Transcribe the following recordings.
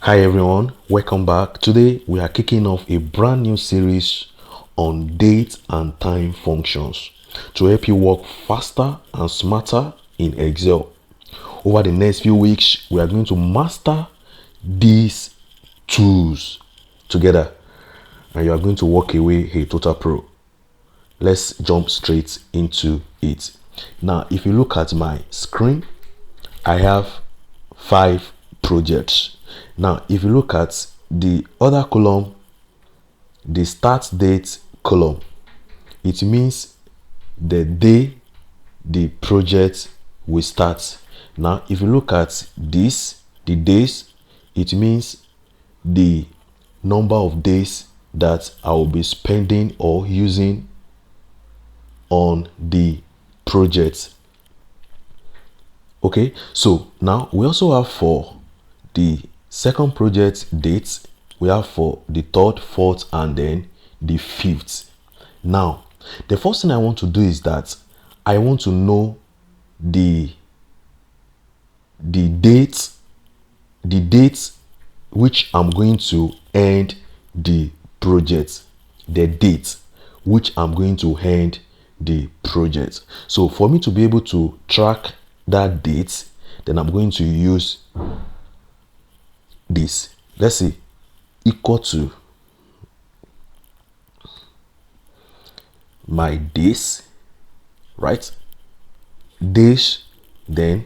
Hi everyone, welcome back. Today we are kicking off a brand new series on date and time functions to help you work faster and smarter in Excel. Over the next few weeks, we are going to master these tools together and you are going to walk away a total pro. Let's jump straight into it. Now, if you look at my screen, I have 5 projects. Now, if you look at the other column, the start date column, it means the day the project will start. Now, if you look at this, the days, it means the number of days that I will be spending or using on the project. Okay, so now we also have for the second project dates, we have for the 3rd, 4th, and then the 5th. Now, the first thing I want to do is that I want to know the dates which I'm going to end the project, the date which I'm going to end the project. So for me to be able to track that date, then I'm going to use this. Let's say equal to my days, right? Days, then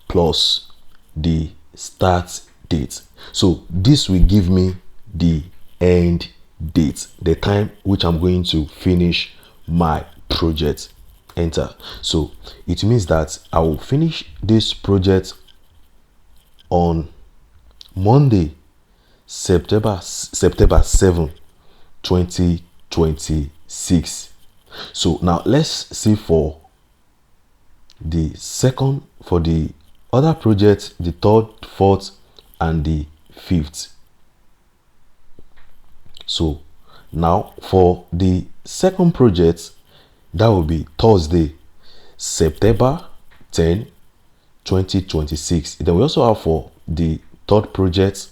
plus the start date. So this will give me the end date, the time which I'm going to finish my project. Enter. So it means that I will finish this project on Monday, September 7, 2026. So now let's see for the other project, the 3rd, 4th, and the 5th. So now for the second project, that will be Thursday, September 10, 2026. Then we also have for the 3rd project,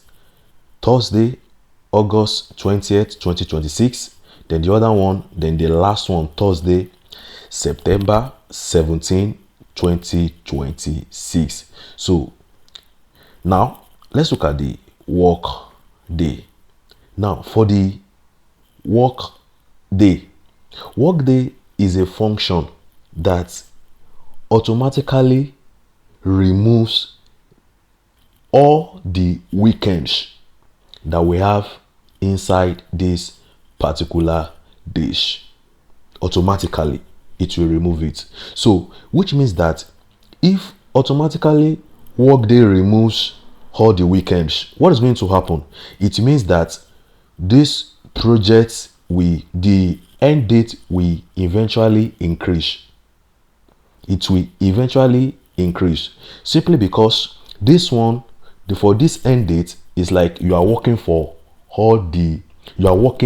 Thursday, August 20th, 2026. Then the other one, then the last one, Thursday, September 17, 2026. So now let's look at the work day. Now for the work day is a function that automatically removes all the weekends that we have inside this particular dish. Automatically it will remove it. So which means that if automatically workday removes all the weekends, what is going to happen? It means that this project the end date will eventually increase. It will eventually increase simply because this one, for this end date, is like you are working for all the all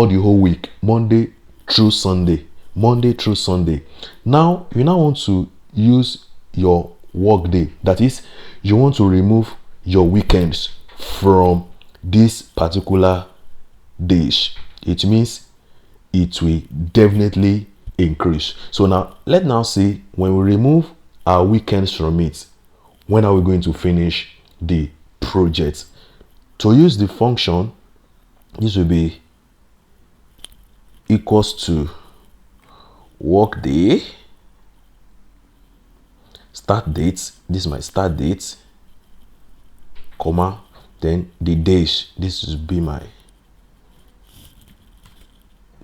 the whole week, Monday through Sunday. Now you want to use your work day, that is, you want to remove your weekends from this particular days. It means it will definitely increase. So now let's now see, when we remove our weekends from it, when are we going to finish the project? To use the function, this will be equals to workday start date. This is my start date, comma, then the days. This will be my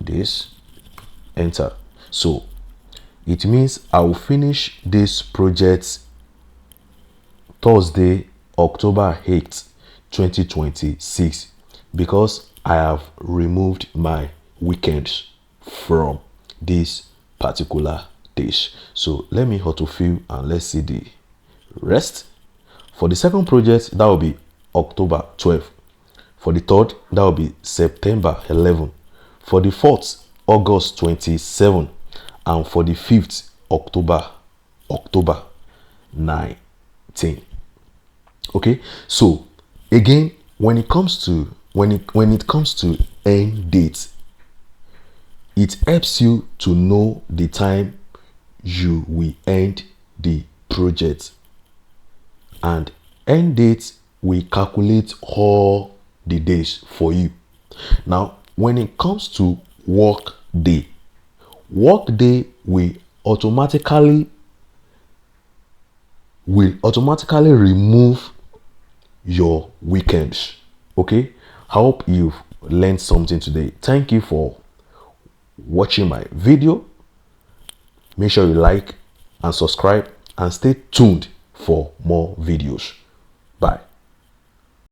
days. Enter. So it means I will finish this project Thursday, October 8th, 2026, because I have removed my weekends from this particular dish. So let me autofill and let's see the rest. For the second project, that will be October 12th. For the 3rd, that will be September 11. For the 4th, August 27. And for the 5th, October 19. Okay, so again, when it comes to end date, it helps you to know the time you will end the project, and end date will calculate all the days for you. Now when it comes to workday will automatically remove your weekends. Okay, I hope you've learned something today. Thank you for watching my video. Make sure you like and subscribe and stay tuned for more videos.